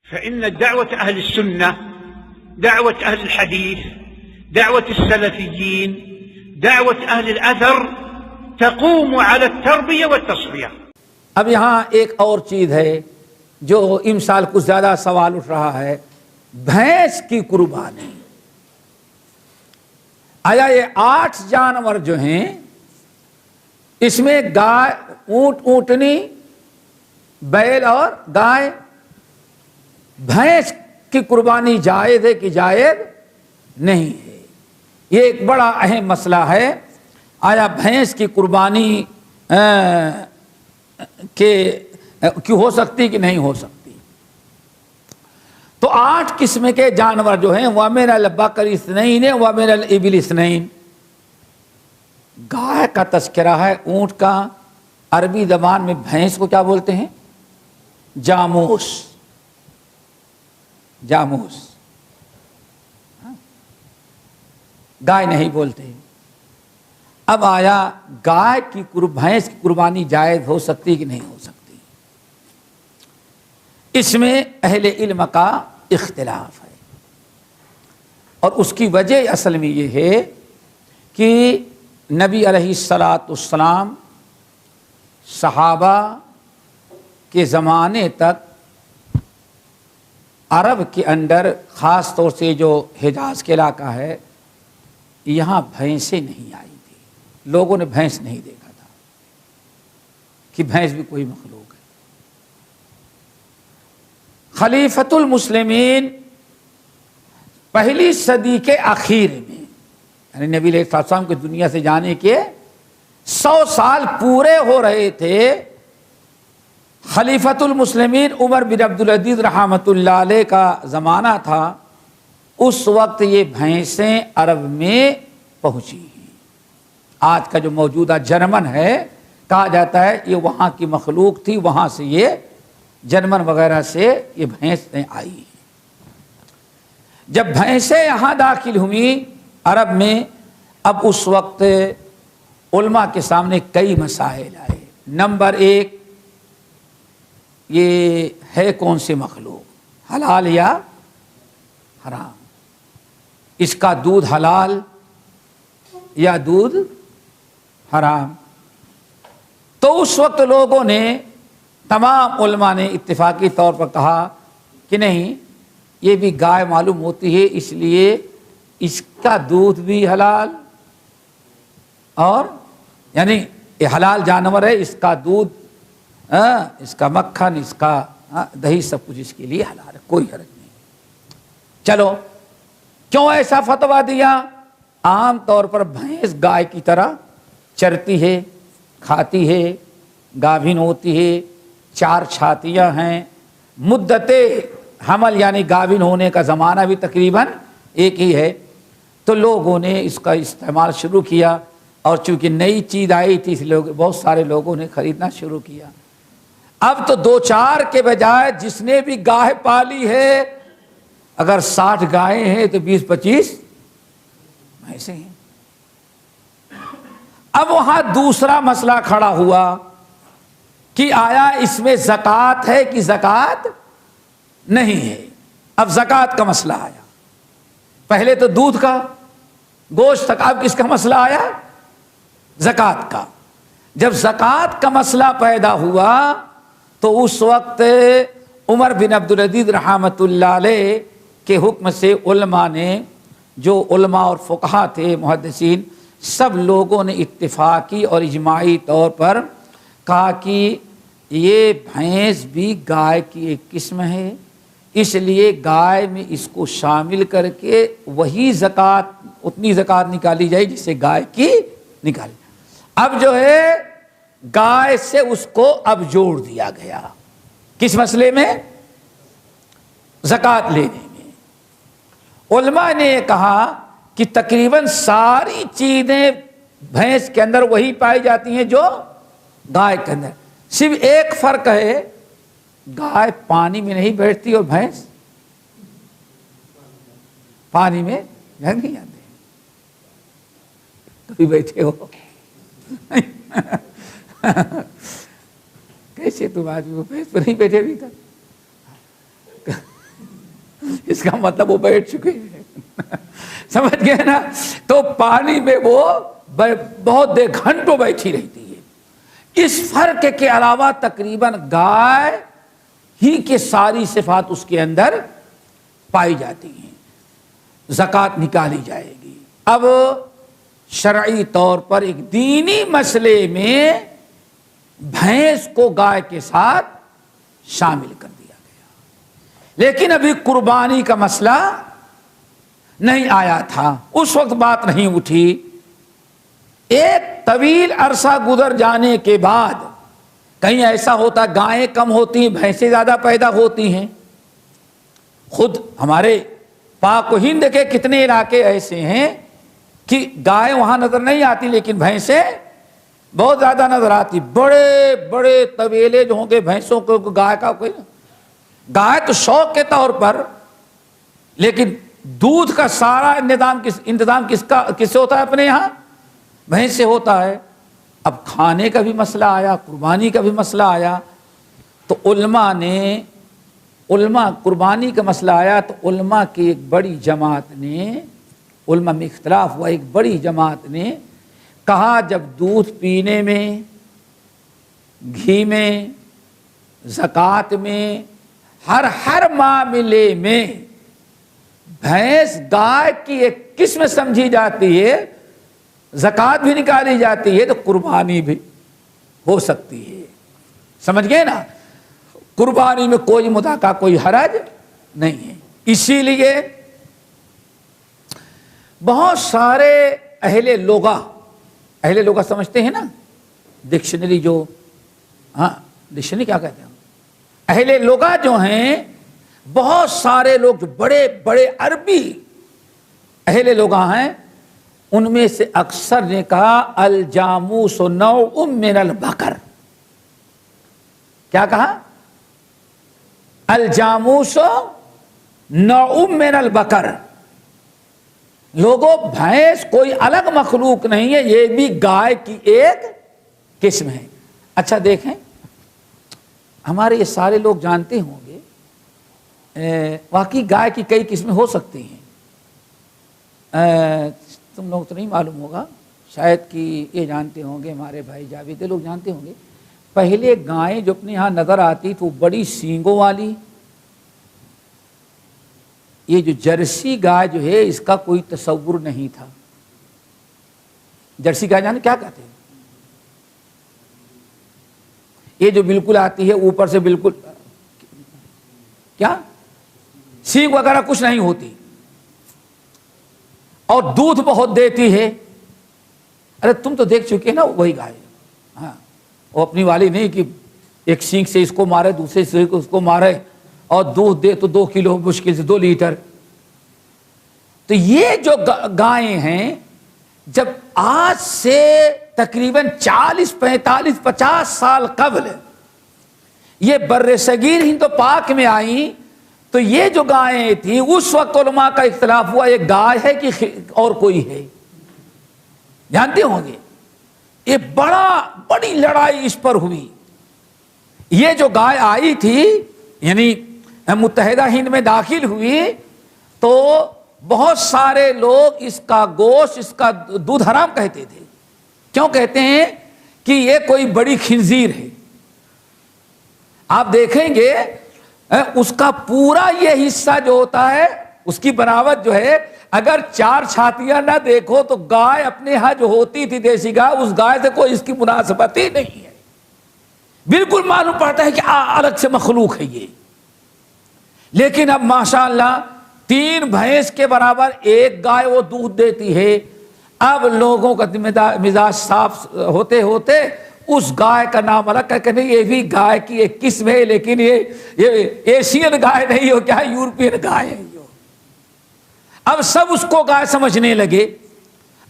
فإن دعوة أهل السنة، دعوة أهل الحديث، دعوة السلفيين، دعوة أهل الأثر تقوم على التربية والتصفية. اب یہاں ایک اور چیز ہے جو امسال کچھ زیادہ سوال اٹھ رہا ہے، بھینس کی قربانی. آیا یہ 8 جانور جو ہیں اس میں گائے، اونٹ، اونٹنی، بیل اور گائے، بھینس کی قربانی جائز ہے کہ جائز نہیں ہے؟ یہ ایک بڑا اہم مسئلہ ہے. آیا بھینس کی قربانی کی ہو سکتی کہ نہیں ہو سکتی؟ تو 8 قسم کے جانور جو ہیں وَمِنَ الْبَقَرِ اثْنَيْنِ وَمِنَ الْإِبِلِ اثْنَيْنِ. گائے کا تذکرہ ہے، اونٹ کا. عربی زبان میں بھینس کو کیا بولتے ہیں؟ جاموس. جاموس گائے نہیں بولتے. اب آیا گائے کی بھینس کی قربانی جائز ہو سکتی کہ نہیں ہو سکتی؟ اس میں اہل علم کا اختلاف ہے، اور اس کی وجہ اصل میں یہ ہے کہ نبی علیہ السلام صحابہ کے زمانے تک عرب کے اندر، خاص طور سے جو حجاز کے علاقہ ہے، یہاں بھینسیں نہیں آئی تھی. لوگوں نے بھینس نہیں دیکھا تھا کہ بھینس بھی کوئی مخلوق ہے. خلیفۃ المسلمین پہلی صدی کے آخر میں، یعنی نبی علیہ السلام کے دنیا سے جانے کے 100 سال پورے ہو رہے تھے. خلیفۃ المسلمین عمر بن عبدالعزیز رحمۃ اللہ علیہ کا زمانہ تھا. اس وقت یہ بھینسیں عرب میں پہنچی ہیں. آج کا جو موجودہ جرمن ہے، کہا جاتا ہے یہ وہاں کی مخلوق تھی، وہاں سے یہ جرمن وغیرہ سے یہ بھینسیں آئی ہیں. جب بھینسیں یہاں داخل ہوئیں عرب میں، اب اس وقت علماء کے سامنے کئی مسائل آئے. نمبر 1، یہ ہے کون سی مخلوق، حلال یا حرام؟ اس کا دودھ حلال یا دودھ حرام؟ تو اس وقت لوگوں نے، تمام علماء نے اتفاقی طور پر کہا کہ نہیں، یہ بھی گائے معلوم ہوتی ہے، اس لیے اس کا دودھ بھی حلال، اور یعنی یہ حلال جانور ہے، اس کا دودھ، اس کا مکھن، اس کا دہی، سب کچھ اس کے لیے حلال ہے، کوئی حرج نہیں. چلو، کیوں ایسا فتویٰ دیا؟ عام طور پر بھینس گائے کی طرح چرتی ہے، کھاتی ہے، گابھن ہوتی ہے، 4 چھاتیاں ہیں، مدت حمل یعنی گابھن ہونے کا زمانہ بھی تقریباً ایک ہی ہے. تو لوگوں نے اس کا استعمال شروع کیا، اور چونکہ نئی چیز آئی تھی اس لیے بہت سارے لوگوں نے خریدنا شروع کیا. اب تو 2-4 کے بجائے جس نے بھی گائے پالی ہے، اگر 60 گائیں ہیں تو 20-25 بھینسیں ہیں. اب وہاں دوسرا مسئلہ کھڑا ہوا کہ آیا اس میں زکوٰۃ ہے کہ زکوٰۃ نہیں ہے؟ اب زکوٰۃ کا مسئلہ آیا. پہلے تو دودھ کا، گوشت تک، اب کس کا مسئلہ آیا؟ زکوٰۃ کا. جب زکوٰۃ کا مسئلہ پیدا ہوا تو اس وقت عمر بن عبدالعزیز رحمۃ اللہ علیہ کے حکم سے علماء نے، جو علماء اور فقہا تھے، محدثین، سب لوگوں نے اتفاقی اور اجماعی طور پر کہا کہ یہ بھینس بھی گائے کی ایک قسم ہے، اس لیے گائے میں اس کو شامل کر کے وہی زکوٰۃ، اتنی زکوٰۃ نکالی جائے جس سے گائے کی نکالی. اب جو ہے گائے سے اس کو اب جوڑ دیا گیا. کس مسئلے میں؟ زکوٰۃ لینے میں. علماء نے یہ کہا کہ تقریباً ساری چیزیں بھینس کے اندر وہی پائی جاتی ہیں جو گائے کے اندر. صرف ایک فرق ہے، گائے پانی میں نہیں بیٹھتی اور بھینس پانی میں نہیں جاتے. کبھی بیٹھے ہو؟ کیسے تم آدمی کو بھینس پر نہیں بیٹھے بھی تھا؟ اس کا مطلب وہ بیٹھ چکے ہیں سمجھ گئے نا. تو پانی میں وہ بہت دیر گھنٹوں بیٹھی رہتی ہے. اس فرق کے علاوہ تقریباً گائے ہی کے ساری صفات اس کے اندر پائی جاتی ہیں. زکوٰۃ نکالی جائے گی. اب شرعی طور پر ایک دینی مسئلے میں بھینس کو گائے کے ساتھ شامل کر دیا گیا، لیکن ابھی قربانی کا مسئلہ نہیں آیا تھا، اس وقت بات نہیں اٹھی. ایک طویل عرصہ گزر جانے کے بعد کہیں ایسا ہوتا گائیں کم ہوتی ہیں بھینسیں زیادہ پیدا ہوتی ہیں. خود ہمارے پاک و ہند کے کتنے علاقے ایسے ہیں کہ گائے وہاں نظر نہیں آتی لیکن بھینسیں بہت زیادہ نظر آتی. بڑے بڑے طویلے جو ہوں گے بھینسوں کو، گائے کا کوئی گائے تو شوق کے طور پر، لیکن دودھ کا سارا انتظام کس سے ہوتا ہے؟ اپنے یہاں بھینس سے ہوتا ہے. اب کھانے کا بھی مسئلہ آیا، قربانی کا بھی مسئلہ آیا، تو علماء قربانی کا مسئلہ آیا تو علماء کی ایک بڑی جماعت نے، علماء میں اختلاف ہوا، ایک بڑی جماعت نے کہا جب دودھ پینے میں، گھی میں، زکوٰۃ میں، ہر معاملے میں بھینس گائے کی ایک قسم سمجھی جاتی ہے، زکوٰۃ بھی نکالی جاتی ہے تو قربانی بھی ہو سکتی ہے. سمجھ گئے نا؟ قربانی میں کوئی مدعا کوئی حرج نہیں ہے. اسی لیے بہت سارے اہل لغہ سمجھتے ہیں نا، ڈکشنری جو، ہاں ڈکشنری کیا کہتے ہیں، اہل لغہ جو ہیں، بہت سارے لوگ جو بڑے بڑے عربی اہل لغہ ہیں، ان میں سے اکثر نے کہا الجاموس نوع من البقر. کیا کہا؟ الجاموس نوع من البقر. لوگوں، بھینس کوئی الگ مخلوق نہیں ہے، یہ بھی گائے کی ایک قسم ہے. اچھا دیکھیں، ہمارے یہ سارے لوگ جانتے ہوں گے واقعی گائے کی کئی قسمیں ہو سکتی ہیں. تم لوگ تو نہیں معلوم ہوگا، شاید کہ یہ جانتے ہوں گے، ہمارے بھائی جاوید لوگ جانتے ہوں گے. پہلے گائیں جو اپنے یہاں نظر آتی تو بڑی سینگوں والی، یہ جو جرسی گائے جو ہے اس کا کوئی تصور نہیں تھا. جرسی گائے جانے کیا کہتے ہیں؟ یہ جو بالکل آتی ہے اوپر سے بالکل کیا سینگ وغیرہ کچھ نہیں ہوتی اور دودھ بہت دیتی ہے. ارے تم تو دیکھ چکے نا وہی گائے. ہاں، وہ اپنی والی نہیں کہ ایک سینگ سے اس کو مارے دوسرے سے اس کو مارے اور دودھ دے تو 2 کلو مشکل سے 2 لیٹر. تو یہ جو گائیں ہیں، جب آج سے تقریباً 40 45 50 سال قبل یہ بر صغیر ہند و پاک میں آئیں تو یہ جو گائیں تھیں اس وقت علماء کا اختلاف ہوا یہ گائے ہے کہ اور کوئی ہے. جانتے ہوں گے یہ بڑی لڑائی اس پر ہوئی. یہ جو گائے آئی تھی یعنی متحدہ ہند میں داخل ہوئی تو بہت سارے لوگ اس کا گوشت، اس کا دودھ حرام کہتے تھے. کیوں کہتے ہیں؟ کہ یہ کوئی بڑی خنزیر ہے. آپ دیکھیں گے اس کا پورا یہ حصہ جو ہوتا ہے، اس کی بناوٹ جو ہے، اگر 4 چھاتیاں نہ دیکھو تو گائے اپنے ہاں جو ہوتی تھی دیسی گائے، اس گائے سے کوئی اس کی مناسبت ہی نہیں ہے. بالکل معلوم پڑتا ہے کہ الگ سے مخلوق ہے یہ. لیکن اب ماشاءاللہ 3 بھینس کے برابر ایک گائے وہ دودھ دیتی ہے. اب لوگوں کا مزاج صاف ہوتے ہوتے اس گائے کا نام الگ کر کے نہیں، یہ بھی گائے کی ایک قسم ہے لیکن یہ ایشین گائے نہیں ہو، کیا یورپین گائے ہے. اب سب اس کو گائے سمجھنے لگے.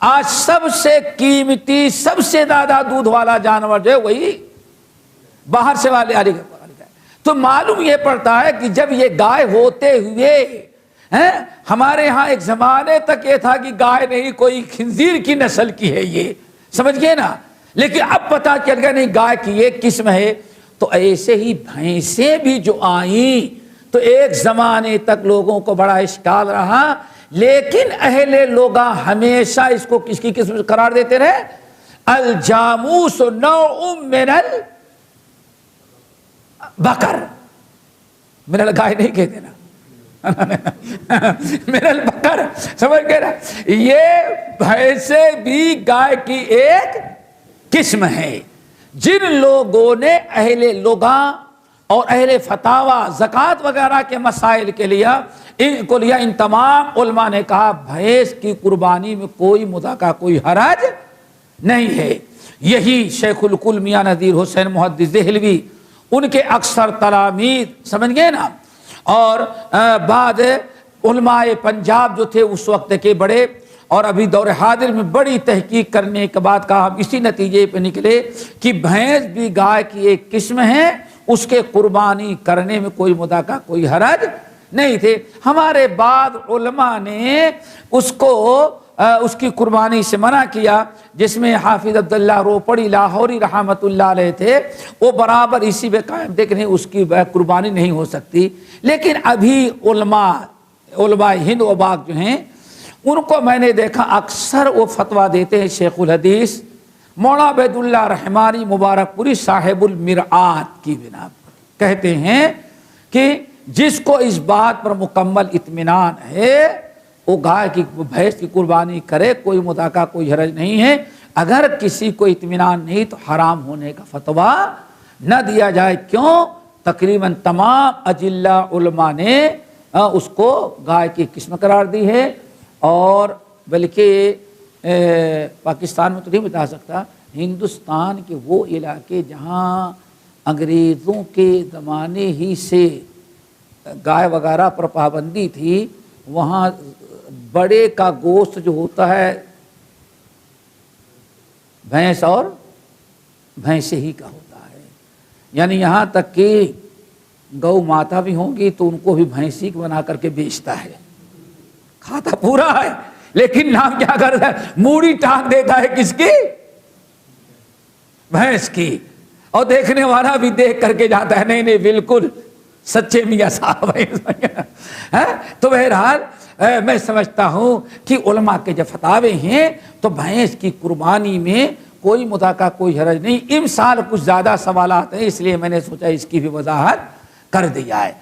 آج سب سے قیمتی، سب سے زیادہ دودھ والا جانور جو ہے وہی باہر سے والے آ گئے. تو معلوم یہ پڑتا ہے کہ جب یہ گائے ہوتے ہوئے ہمارے ہاں ایک زمانے تک یہ تھا کہ گائے نہیں کوئی خنزیر کی نسل کی ہے، یہ سمجھ گئے نا. لیکن اب پتا چل گیا نہیں گائے کی ایک قسم ہے. تو ایسے ہی بھینسیں بھی جو آئیں تو تو ایک زمانے تک لوگوں کو بڑا اشکال رہا، لیکن اہل لغہ ہمیشہ اس کو کس کی قسم قرار دیتے رہے؟ الجاموس نوع من البقر، من الگائے نہیں کہتے نا، من البقر، سمجھ گئے نا؟ یہ بھینسے بھی گائے کی ایک قسم ہے۔ جن لوگوں نے اہل لغہ اور اہل فتاوی زکوٰۃ وغیرہ کے مسائل کے لیے ان تمام علماء نے کہا بھینس کی قربانی میں کوئی مذاکرہ، کوئی حرج نہیں ہے۔ یہی شیخ الکل میاں نذیر حسین محدث دہلوی، ان کے اکثر تلامید، سمجھ گئے نا، اور بعد علماء پنجاب جو تھے اس وقت کے بڑے، اور ابھی دور حاضر میں بڑی تحقیق کرنے کے بعد کہا ہم اسی نتیجے پہ نکلے کہ بھینس بھی گائے کی ایک قسم ہے، اس کے قربانی کرنے میں کوئی مذاکرہ، کوئی حرج نہیں تھے۔ ہمارے بعد علماء نے اس کو اس کی قربانی سے منع کیا، جس میں حافظ عبداللہ روپڑی لاہوری رحمت اللہ علیہ تھے، وہ برابر اسی پہ قائم تھے کہ نہیں اس کی قربانی نہیں ہو سکتی۔ لیکن ابھی علماء ہند و باغ جو ہیں ان کو میں نے دیکھا اکثر وہ فتویٰ دیتے ہیں۔ شیخ الحدیث مولانا عبید اللہ رحمانی مبارک پوری صاحب المرآت کی بنا پر کہتے ہیں کہ جس کو اس بات پر مکمل اطمینان ہے وہ گائے کی بھینس کی قربانی کرے، کوئی مذاکرہ، کوئی حرج نہیں ہے۔ اگر کسی کو اطمینان نہیں تو حرام ہونے کا فتویٰ نہ دیا جائے۔ کیوں؟ تقریباً تمام اجلہ علماء نے اس کو گائے کی قسم قرار دی ہے، اور بلکہ پاکستان میں تو نہیں بتا سکتا، ہندوستان کے وہ علاقے جہاں انگریزوں کے زمانے ہی سے گائے وغیرہ پر پابندی تھی، وہاں بڑے کا گوشت جو ہوتا ہے بھینس اور بھینسے ہی کا ہوتا ہے، یعنی یہاں تک کہ گو ماتا بھی ہوں گی تو ان کو بھی بھینسی بنا کر کے بیچتا ہے، کھاتا پورا ہے لیکن نام کیا کرتا ہے؟ موڑی ٹانگ دیتا ہے کس کی؟ بھینس کی، اور دیکھنے والا بھی دیکھ کر کے جاتا ہے نہیں نہیں بالکل سچے میاں صاحب ہے۔ تو بہرحال میں سمجھتا ہوں کہ علماء کے جو فتاوے ہیں تو بھینس کی قربانی میں کوئی مذاکرہ، کوئی حرج نہیں۔ امسال کچھ زیادہ سوالات ہیں، اس لیے میں نے سوچا اس کی بھی وضاحت کر دیا ہے۔